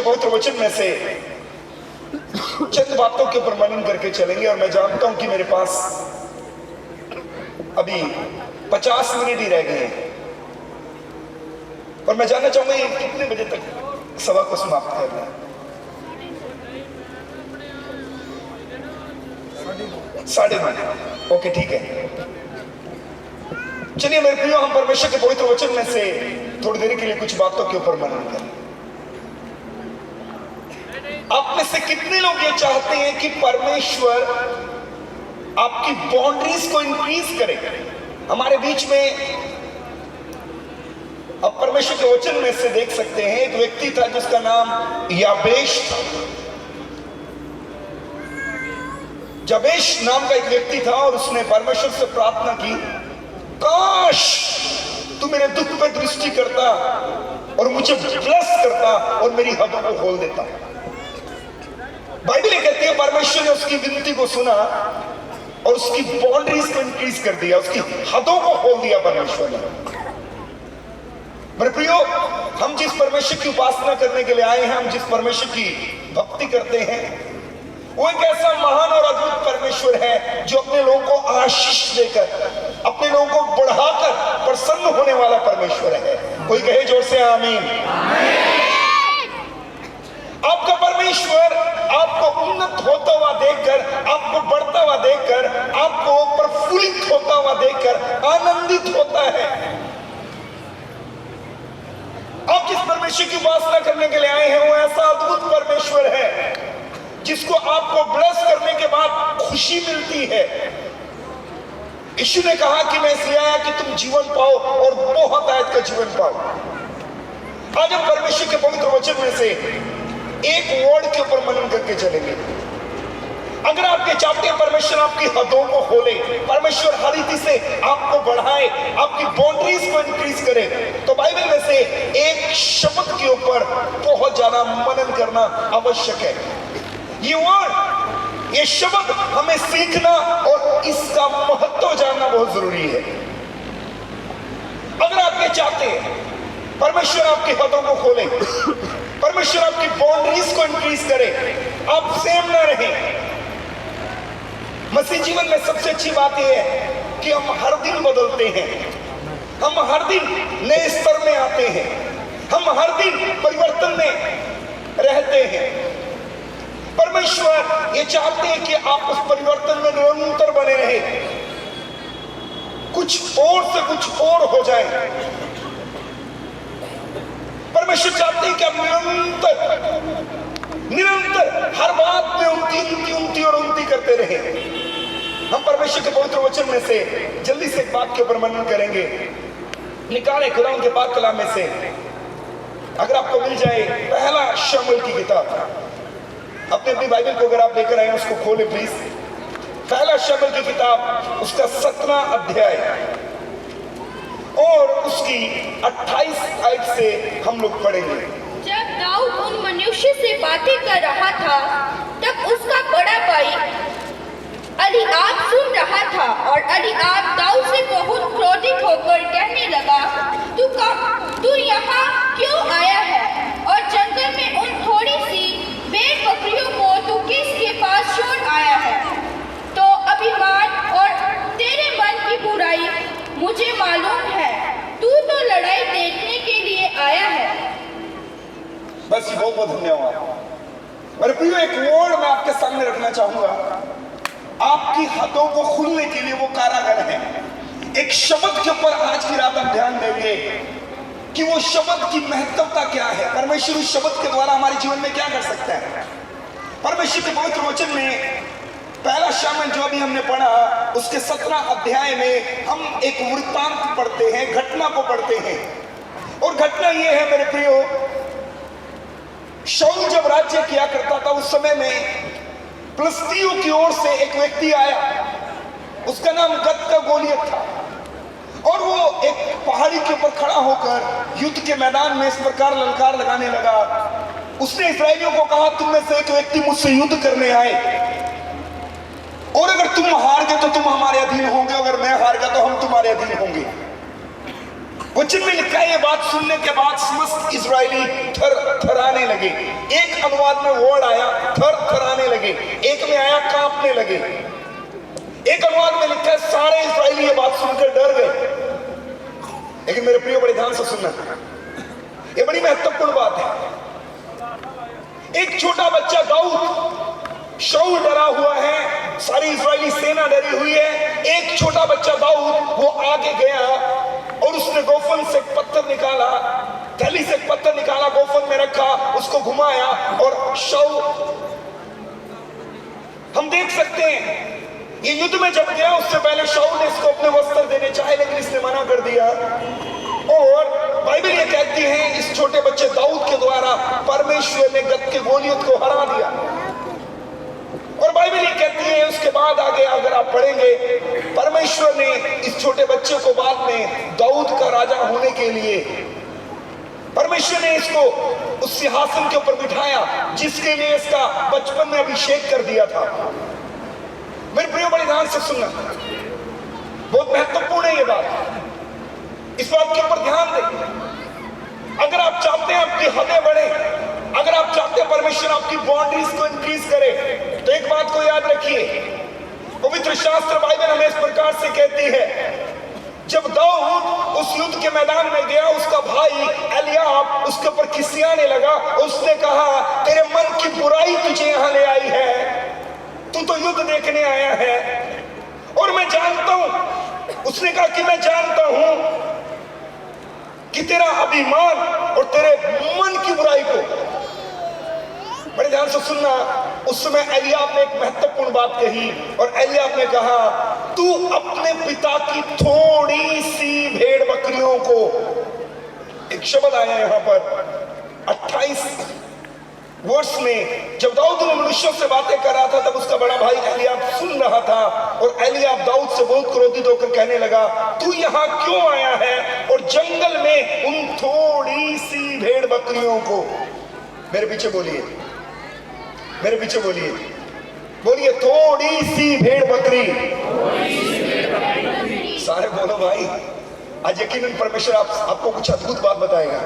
पवित्र वचन में से चंद बातों के ऊपर मनन करके चलेंगे। और मैं जानता हूं कि मेरे पास अभी 50 मिनट ही रह गए हैं और मैं जानना चाहूंगा ये कितने बजे तक सभा को समाप्त करना है। 9:30। ओके, ठीक है। चलिए मेरे प्रियो, हम परमेश्वर के पवित्र वचन में से थोड़ी देर के लिए कुछ बातों के ऊपर मनन करें। आप में से कितने लोग ये चाहते हैं कि परमेश्वर आपकी बाउंड्रीज को इंक्रीज करे? हमारे बीच में अब परमेश्वर के वचन में से देख सकते हैं एक व्यक्ति था जिसका नाम याबेश था। जबेश नाम का एक व्यक्ति था और उसने परमेश्वर से प्रार्थना की, काश तू मेरे दुख पर दृष्टि करता और मुझे ब्लेस करता और मेरी हदों को खोल देता। बाइबल कहती है परमेश्वर ने उसकी विनती को सुना और उसकी बाउंड्रीज को इंक्रीज कर दिया, उसकी हदों को खोल दिया परमेश्वर ने। मेरे प्रियो, हम जिस परमेश्वर की उपासना करने के लिए आए हैं, हम जिस परमेश्वर की भक्ति करते हैं, वो एक ऐसा महान और अद्भुत परमेश्वर है जो अपने लोगों को आशीष देकर, अपने लोगों को बढ़ाकर प्रसन्न होने वाला परमेश्वर है। कोई कहे जोर से आमीन। आपका परमेश्वर आपको उन्नत होता हुआ देखकर, आपको बढ़ता हुआ देखकर, आपको प्रफुल्लित होता हुआ देखकर आनंदित होता है। आप जिस परमेश्वर की उपासना करने के लिए आए हैं वो ऐसा अद्भुत परमेश्वर है जिसको आपको ब्लेस करने के बाद खुशी मिलती है। यीशु ने कहा कि मैं इसलिए आया कि तुम जीवन पाओ और बहुत आयत का जीवन पाओ। आज हम परमेश्वर के पवित्र वचन में से एक वर्ड के ऊपर मनन करके चलेंगे। अगर आप ये चाहते हैं परमेश्वर आपकी हदों को खोले, परमेश्वर हर रीति से आपको बढ़ाए, आपकी बाउंड्रीज को इंक्रीज करे, तो बाइबल में से एक शब्द के ऊपर बहुत ज्यादा मनन करना आवश्यक है। ये वर्ड, ये शब्द हमें सीखना और इसका महत्व जानना बहुत जरूरी है। अगर आप ये चाहते हैं परमेश्वर आपकी हदों को खोले, परमेश्वर आपकी बाउंड्रीज को इंक्रीज करे, आप सेम ना रहें। मसीह जीवन में सबसे अच्छी बात यह है कि हम हर दिन बदलते हैं, हम हर दिन नए स्तर में आते हैं, हम हर दिन परिवर्तन में रहते हैं। परमेश्वर ये चाहते हैं कि आप उस परिवर्तन में निरंतर बने रहें, कुछ और से कुछ और हो जाए। परमेश्वर चाहते हैं कि आप निरंतर हर बात में उन्नति करते रहे। हम परमेश्वर के पवित्र वचन में से जल्दी से एक बात के ऊपर मनन करेंगे। निकाले खुदावंद के पाक कलाम में से, अगर आपको मिल जाए, पहला शमूएल की किताब। अपनी बाइबल को अगर आप लेकर आए उसको खोले प्लीज। पहला शमूएल की किताब, उसका 17 अध्याय और उसकी 28 आयत से हम लोग पढ़ेंगे। जब दाऊद उन मनुष्य से बातें कर रहा था तब उसका बड़ा भाई अलीआब सुन रहा था और अलीआब दाऊद से बहुत क्रोधित होकर कहने लगा, तू यहाँ क्यों आया है और जंगल में उन थोड़ी सी भेड़ बकरियों को तू किसके पास छोड़ आया है? तो अभिमान और तेरे मन की बुराई मुझे मालूम है, तू तो लड़ाई देखने के लिए आया है। बस बहुत बहुत धन्यवाद। मेरे प्रियो, एक वर्ड मैं आपके सामने रखना चाहूंगा। आपकी हदों को खुलने के लिए वो कारागर है। एक शब्द के ऊपर आज की रात हम ध्यान देंगे कि वो शब्द की महत्वता क्या है, परमेश्वर उस शब्द के द्वारा हमारे जीवन में क्या कर सकता है। परमेश्वर के पवित्र वचन में पहला शमूएल जो अभी हमने पढ़ा, उसके 17 अध्याय में हम एक वृत्तांत पढ़ते हैं, घटना को पढ़ते हैं। और घटना ये है मेरे प्रियो, शाऊल जब राज्य किया करता था उस समय में फिलिस्तीयों की ओर से एक व्यक्ति आया, उसका नाम गत का गोलियत था। और वो एक पहाड़ी के ऊपर खड़ा होकर युद्ध के मैदान में इस प्रकार ललकार लगाने लगा। उसने इस्राएलियों को कहा, तुम में से एक व्यक्ति मुझसे युद्ध करने आए और अगर तुम हार गए तो तुम हमारे अधीन होंगे, अगर मैं हार गया तो हम तुम्हारे अधीन होंगे। वचन में लिखा है, ये बात सुनने के बाद समस्त इजरायली थर थराने लगे। एक अनुवाद में वर्ड आया थर थराने लगे, एक में आया कांपने लगे। एक अनुवाद में लिखा है सारे इजरायली ये बात सुनकर डर गए। लेकिन मेरे प्रिय बड़े ध्यान से सुनना, ये बड़ी महत्वपूर्ण बात है। एक छोटा बच्चा दाऊद, शाऊल डरा हुआ है, सारी इजरायली सेना डरी हुई है। एक छोटा बच्चा दाऊद वो आगे गया और उसने गोफन से एक पत्थर निकाला, थैली से एक पत्थर निकाला, गोफन में रखा, उसको घुमाया और शाऊल, हम देख सकते हैं ये युद्ध में जब गया उससे पहले शाऊल ने इसको अपने वस्त्र देने चाहे, लेकिन इसने मना कर दिया। और बाइबल ये कहती है इस छोटे बच्चे दाऊद के द्वारा परमेश्वर ने गत के गोलियत को हरा दिया। और बाइबल ये कहती है उसके बाद आगे अगर आप पढ़ेंगे, परमेश्वर ने इस छोटे बच्चे को बाद में दाऊद का राजा होने के लिए परमेश्वर ने इसको उस सिंहासन के ऊपर बिठाया जिसके लिए इसका बचपन में अभिषेक कर दिया था। मेरे प्रिय बड़े ध्यान से सुनना, बहुत महत्वपूर्ण है ये बात। इस बात के ऊपर ध्यान दें। अगर आप चाहते हैं आपकी हदें बढ़े, अगर आप चाहते हैं परमेश्वर आपकी बाउंड्रीज को इंक्रीज करे, तो एक बात को याद रखिए, पवित्र शास्त्र बाइबल हमें इस प्रकार से कहती है, जब दाऊद उस युद्ध के मैदान में गया, उसका भाई एलियाब उसके ऊपर खिसियाने लगा। उसने कहा तेरे मन की बुराई तुझे यहां ले आई है, तू तो युद्ध देखने आया है। और मैं जानता हूं, उसने कहा कि मैं जानता हूं कि तेरा अभिमान और तेरे मन की बुराई को, बड़े ध्यान से सुनना, उस समय एलियाब ने एक महत्वपूर्ण बात कही और एलियाब ने कहा तू अपने पिता की थोड़ी सी भेड़ बकरियों को, एक शब्द आया यहां पर 28 वर्ष में, जब दाऊद ने मनुष्यों से बातें कर रहा था तब उसका बड़ा भाई एलियाब सुन रहा था और एलियाब दाऊद से बहुत क्रोधित होकर कहने लगा तू यहाँ क्यों आया है और जंगल में उन थोड़ी सी भेड़ बकरियों को, मेरे पीछे बोलिए, मेरे पीछे बोलिए, बोलिए थोड़ी सी भेड़ बकरी। सारे बोलो भाई, आज यकीनन परमेश्वर आपको कुछ अद्भुत बात बताएगा।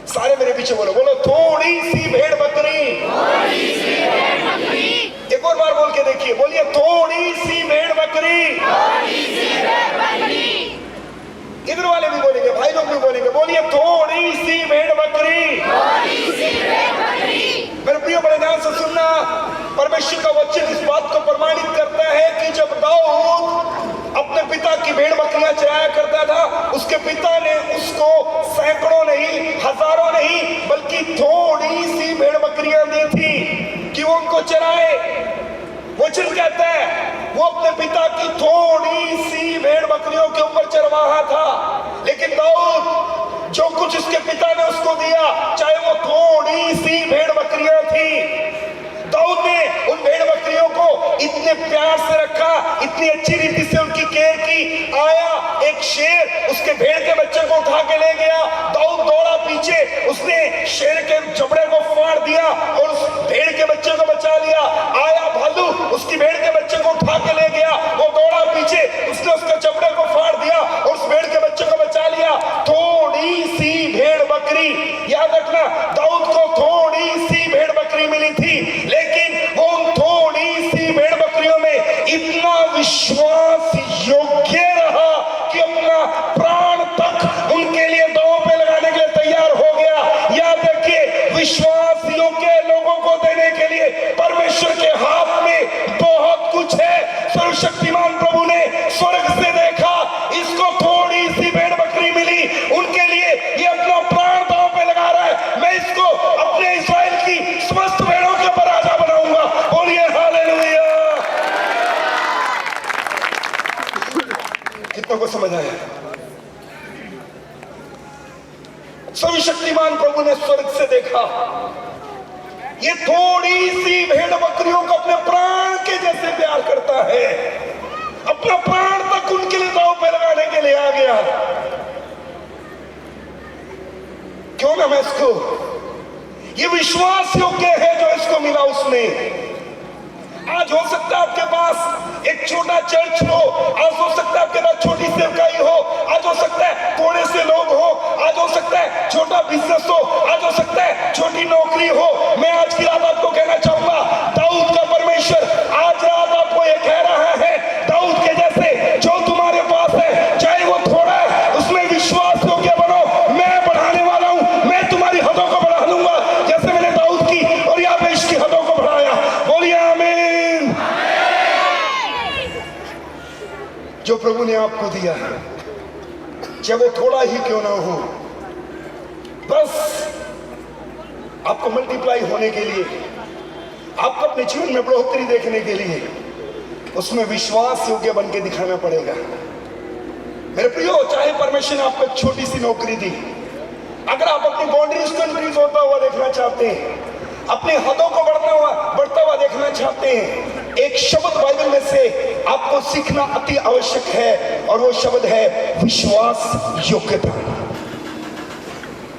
सारे मेरे पीछे बोलो, बोलो थोड़ी सी भेड़ बकरी। एक और बार बोल के देखिए, बोलिए थोड़ी सी भेड़ बकरी। इधर वाले भी बोलेंगे, भाई लोग भी बोलेंगे, बोलिए थोड़ी सी भेड़ बकरी। मेरे प्रिय बड़े ध्यान से सुनना, परमेश्वर का वचन इस बात को प्रमाणित करता है कि जब दाऊद अपने पिता की भेड़ बकरियां चराया करता था, उसके पिता ने उसको सैकड़ों नहीं, हजारों नहीं, बल्कि थोड़ी सी भेड़ बकरियां दी थी कि वो उनको चराए। वचन कहता है वो अपने पिता की थोड़ी सी भेड़ बकरियों के ऊपर चरवाहा था, लेकिन दाऊद जो कुछ उसके पिता ने उसको दिया, चाहे वो थोड़ी सी भेड़ बकरियां थी, दाऊद ने उन भेड़ बकरियों को इतने प्यार से रखा, इतनी अच्छी रीति से उनकी केयर की। आया एक शेर उसके भेड़ के बच्चे को उठा के ले गया, दाऊद दौड़ा पीछे, उसने शेर के जबड़े को फाड़ दिया और उस भेड़ के बच्चे को बचा लिया। आया भालू उसकी भेड़ के बच्चे को उठा के ले गया, वो दौड़ा पीछे, उसने उसके जबड़े को फाड़ दिया और उस भेड़ के बच्चे को बचा लिया। थोड़ी सी भेड़ बकरी, याद रखना, दाऊद को थोड़ी सी भेड़ बकरी मिली थी, लेकिन वो उन थोड़ी सी भेड़ बकरियों में इतना विश्वास योग्य रहा कि अपना प्राण तक उनके लिए दांव पे लगाने के लिए तैयार हो गया। याद रखिए, विश्वास योग्य लोगों को देने के लिए परमेश्वर के हाथ में बहुत कुछ है। सर्वशक्तिमान प्रभु ने स्वर्ग से देखा, इसको थोड़ी सी भेड़ बकरी मिली, उनके लिए ये अपना प्राण दांव पे लगा रहा है, मैं इसको अपने इस्राएल की समस्त भेड़ों के ऊपर राजा बनाऊंगा। बोलिए हालेलुया। कितनों को समझ आया? सर्वशक्तिमान प्रभु ने स्वर्ग से देखा, ये थोड़ी सी भेड़ बकरियों को अपने प्राण के जैसे प्यार करता है, अपना प्राण तक उनके लिए दांव पे लगाने के लिए आ गया। क्यों ना मैं इसको, ये विश्वास योग्य है जो इसको मिला उसने। आज हो सकता है आपके पास एक छोटा चर्च हो, आज हो सकता है आपके पास छोटी सेवकाई हो, आज हो सकता है थोड़े से लोग हो, आज हो सकता है छोटा बिजनेस हो, आज हो सकता है छोटी नौकरी हो। मैं आज की रात आपको कहना चाहूंगा, दाऊद का परमेश्वर आज रात आपको ये कह रहा है, दाऊद के जैसे जो तुम्हारे पास है, चाहे वो थोड़ा है, उसमें विश्वास योग्य बनो। मैं बढ़ाने वाला हूं, मैं तुम्हारी हदों को बढ़ा दूंगा, जैसे मैंने दाऊद की और याबेश की हदों को बढ़ाया। बोलिए आमीन। जो प्रभु ने आपको दिया है, चाहे वो थोड़ा ही क्यों ना हो, बस आपको मल्टीप्लाई होने के लिए, आपको अपने जीवन में बढ़ोतरी देखने के लिए उसमें विश्वास योग्य बन के दिखाना पड़ेगा। मेरे प्रियो, चाहे परमेश्वर ने आपको एक छोटी सी नौकरी दी, अगर आप अपनी बाउंड्रीज को इंक्रीज होता हुआ देखना चाहते हैं, अपने हदों को बढ़ता हुआ देखना चाहते हैं, एक शब्द बाइबल में से आपको सीखना अति आवश्यक है, और वो शब्द है विश्वास योग्यता।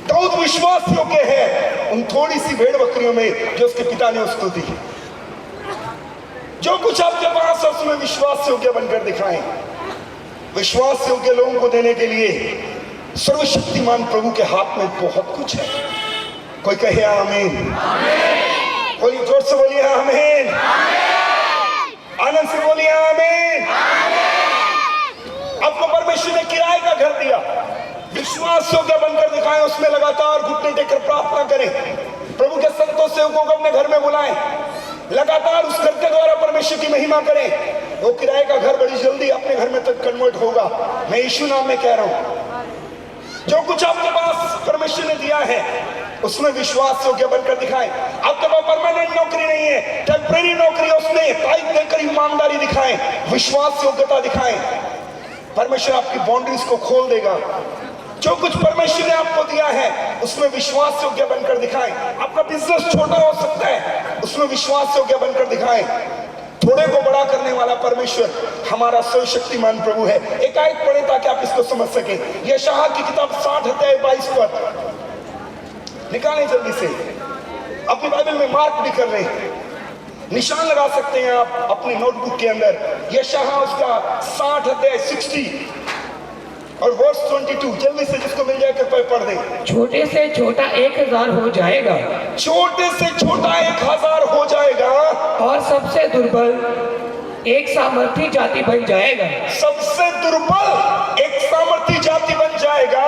दाऊद विश्वास योग्य है उन थोड़ी सी भेड़ बकरियों में जो उसके पिता ने उसको दी। जो कुछ आपके पास है उसमें विश्वास योग्य बनकर दिखाएं। विश्वास योग्य लोगों को देने के लिए सर्वशक्तिमान प्रभु के हाथ में बहुत कुछ है। कोई कहे आमीन। बोलिए, जोर से बोलिए आमीन। आनंद से बोलिए आमीन। आपको परमेश्वर ने किराए का घर दिया, विश्वास योग्य बनकर दिखाएं, उसमें लगातार घुटने टेककर प्रार्थना करें, प्रभु के संतों सेवकों को अपने घर में बुलाएं, लगातार उस घर के द्वारा परमेश्वर की महिमा करें। वो किराए का घर बड़ी जल्दी अपने घर में तक कन्वर्ट होगा। मैं यीशु नाम में कह रहा हूं, जो कुछ आपके पास परमेश्वर ने दिया है उसमें विश्वास योग्य बनकर दिखाएं। आपके पास परमानेंट नौकरी नहीं है, टेम्परेरी नौकरी, उसमें टाइप देकर ईमानदारी दिखाएं, विश्वास योग्यता दिखाएं। परमेश्वर आपकी बाउंड्रीज को खोल देगा। जो कुछ परमेश्वर ने आपको दिया है उसमें विश्वास योग्य बनकर दिखाएं। आपका बिजनेस छोटा हो सकता है, उसमें विश्वास योग्य बनकर दिखाएं। थोड़े को बड़ा करने वाला परमेश्वर हमारा सर्वशक्तिमान प्रभु है। एक आयत पढ़े ताकि आप इसको समझ सके। यशायाह की किताब 60 अध्याय 22 पद निकालें जल्दी से, अपनी बाइबल में मार्क भी कर लें, निशान लगा सकते हैं आप अपनी नोटबुक के अंदर। यशायाह उसका 60 अध्याय 60 और वर्स 22, जल्दी से जिसको मिल जाए कृपया पढ़ दें। छोटे से छोटा 1000 हो जाएगा, छोटे से छोटा 1000 हो जाएगा, और सबसे दुर्बल एक सामर्थी जाति बन जाएगा। सबसे दुर्बल एक सामर्थी जाति बन जाएगा।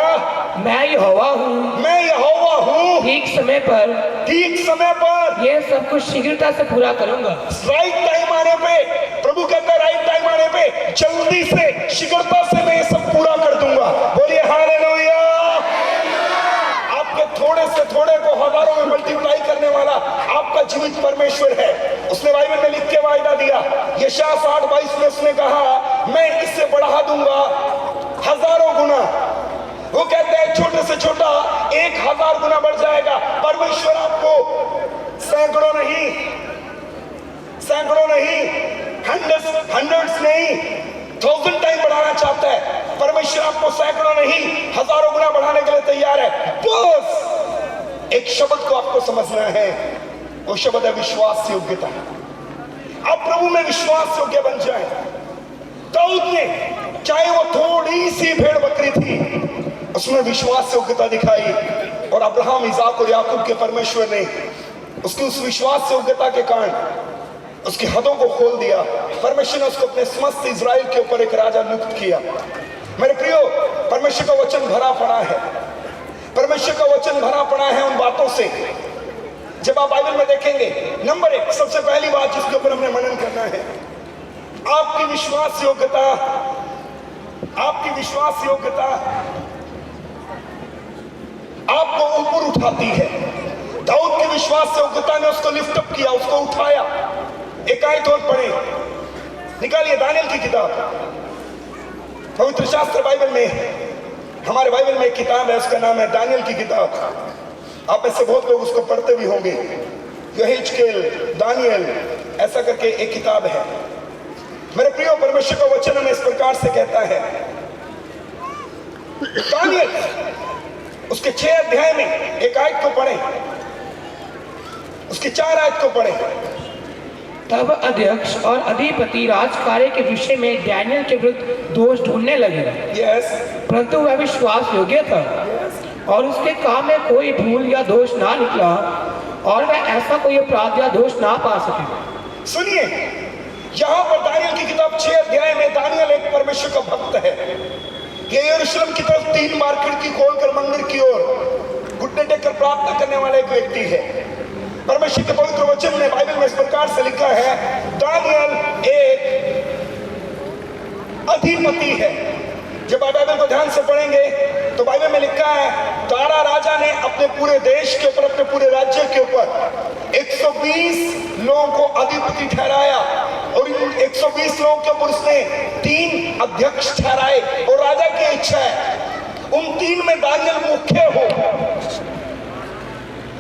मैं यहोवा हूँ, मैं यहोवा हूँ, ठीक समय पर ये सब कुछ शीघ्रता से पूरा करूंगा। राइट टाइम आने पे, प्रभु कहता है राइट टाइम आने पे जल्दी से शीघ्रता से मैं ये सब पूरा कर दूंगा। बोलिए हालेलुया। आपके थोड़े से थोड़े को हजारों में मल्टीप्लाई करने वाला आपका जीवित परमेश्वर है। उसने बाइबल में लिख के वायदा दिया, यशायाह 60:22 में उसने कहा मैं इसे बढ़ा दूंगा 1000 गुना। वो कहते हैं छोटे से छोटा 1000 गुना बढ़ जाएगा। परमेश्वर आपको सैकड़ों नहीं, हंड्रेड्स नहीं, 1000 टाइम बढ़ाना चाहता है। परमेश्वर आपको सैकड़ों नहीं, हजारों गुना बढ़ाने के लिए तैयार है। बस एक शब्द को आपको समझना है, वो शब्द है विश्वास योग्यता। आप प्रभु में विश्वास योग्य बन जाए। दाऊद ने, चाहे वो थोड़ी सी भेड़ बकरी थी, उसमें विश्वास योग्यता दिखाई, और अब्राहम, इसाक और याकूब के परमेश्वर ने उसकी उस विश्वास योग्यता के कारण उसकी हदों को खोल दिया। परमेश्वर ने उसको अपने समस्त इजराइल के ऊपर एक राजा नियुक्त किया। मेरे प्रियो, परमेश्वर का वचन भरा पड़ा है, परमेश्वर का वचन भरा पड़ा है उन बातों से। जब आप बाइबल में देखेंगे, नंबर 1 सबसे पहली बात जिसके ऊपर हमने मनन करना है, आपकी विश्वास योग्यता, आपकी विश्वास योग्यता आपको ऊपर उठाती है। दाऊद की विश्वास योग्यता ने उसको लिफ्ट अप किया, उसको उठाया। एक आयत और पढ़े, निकालिए दानियल की किताब, पवित्र शास्त्र बाइबल में, हमारे बाइबल में एक किताब है, उसका नाम है दानियल की किताब। आप में से बहुत लोग उसको पढ़ते भी होंगे। यहेजकेल, दानियल, ऐसा करके एक किताब है। मेरे प्रियो, परमेश्वर का वचन हमें इस प्रकार से कहता है, दानियल उसके 6 अध्याय में एक आयत को पढ़ें, उसकी 4 आयत को पढ़ें। तब अध्यक्ष और अधिपति राजकार्य के विषय में डैनियल के विरुद्ध दोष ढूंढने लगे। यस, परंतु वह विश्वास योग्य था और उसके काम में कोई भूल या दोष ना निकला और वह ऐसा कोई अपराध या दोष ना पा सके। सुनिए, यहाँ पर दानियल की किताब 6 अध्याय में दानियल एक परमेश्वर का भक्त है। ये यरूशलेम की तरफ 3 बार खिड़की खोलकर मंदिर की ओर घुटने टेककर प्रार्थना करने वाला एक व्यक्ति है। परमेश्वर के पवित्र वचन में बाइबल में इस प्रकार से लिखा है, दानियल एक अधिपति है। जब आप बाइबल को ध्यान से पढ़ेंगे तो बाइबल में लिखा है, तारा राजा ने अपने पूरे देश के ऊपर, अपने पूरे राज्य के ऊपर 120 लोगों को अधिपति ठहराया और इन 120 लोगों के ऊपर उसने 3 अध्यक्ष ठहराए और राजा की इच्छा है उन 3 में दानियल मुख्य हो।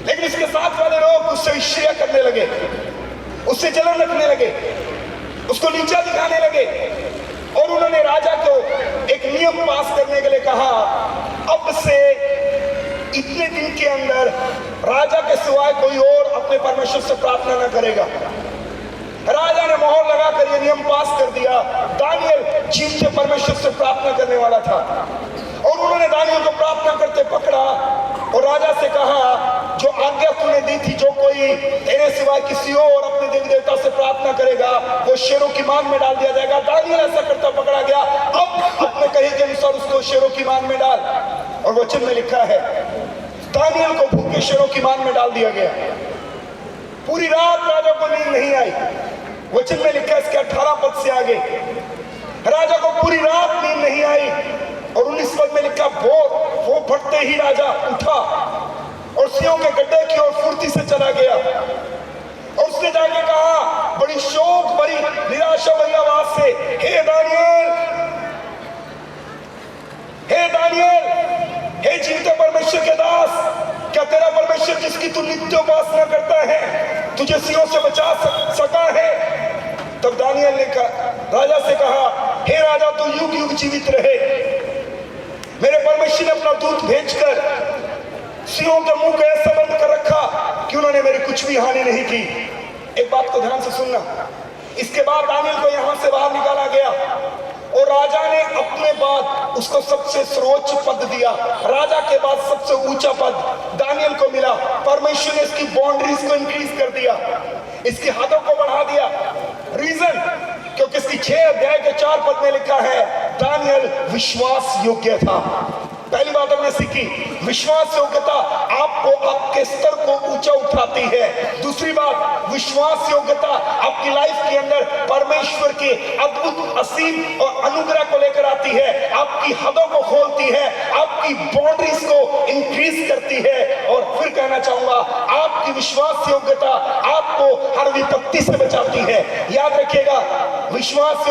लेकिन इसके साथ वाले लोग उससे ईर्ष्या करने लगे, उससे जलन रखने लगे, उसको नीचा दिखाने लगे और उन्होंने राजा को एक नियम पास करने के लिए कहा, अब से इतने दिन के अंदर राजा के सिवाय कोई और अपने परमेश्वर से प्रार्थना न करेगा। राजा ने मोहर लगाकर यह नियम पास कर दिया। दानियल जीवते परमेश्वर से प्रार्थना करने वाला था और उन्होंने दानियल को प्रार्थना करते पकड़ा और राजा से कहा, जो आज्ञा तूने दी थी, जो कोई तेरे सिवाय किसी और अपने देवी देवता से प्रार्थना करेगा वो शेरों की मांग में डाल दिया जाएगा। दानियल ऐसा करता पकड़ा गया, अब अपने कहे के अनुसार उसको शेरों की मांग में डाल। और वचन में लिखा है, दानियल को भूखे शेरों की मांग में डाल दिया गया। पूरी रात राजा को नींद नहीं आई। वचन में लिखा है इसके 18 पद से आगे, राजा को पूरी रात नींद नहीं आई और 19 पद में लिखा, वो फटते ही राजा उठा और सियों के गड्ढे की ओर फुर्ती से चला गया और उसने जाके कहा बड़ी शोक भरी निराशा भरी आवाज से, हे दानियल, हे दानियल, हे जीवते परमेश्वर के दास, क्या तेरा परमेश्वर जिसकी तू नित्य उपासना करता है तुझे सियों से बचा सका है? तब दानियल ने राजा से कहा, हे राजा, तू युग युग जीवित रहे। मेरे परमेश्वर ने अपना दूत भेजकर सियों के मुंह को ऐसा बंद कर रखा कि उन्होंने मेरी कुछ भी हानि नहीं की। एक बात को ध्यान से सुनना, इसके बाद दानियल को यहां से बाहर निकाला गया और राजा ने अपने बाद उसको सबसे सर्वोच्च पद दिया। राजा के बाद सबसे ऊंचा पद दानियल को मिला। परमेश्वर ने इसकी बाउंड्रीज को इंक्रीज कर दिया, इसकी हदों को बढ़ा दिया। रीजन, क्योंकि इसकी 6 अध्याय के 4 पद में लिखा है, दानियल विश्वास योग्य था। पहली बात हमने सीखी, विश्वास योग्यता आपको आपके स्तर को ऊंचा उठाती है। दूसरी बात, विश्वास योग्यता आपकी लाइफ के अंदर परमेश्वर के अद्भुत असीम और अनुग्रह को लेकर आती है, आपकी हदों को खोलती है, आपकी बाउंड्रीज को इंक्रीज करती है। और फिर कहना चाहूंगा, आपकी विश्वास योग्यता आपको हर विपत्ति से बचाती है। याद रखिएगा, विश्वास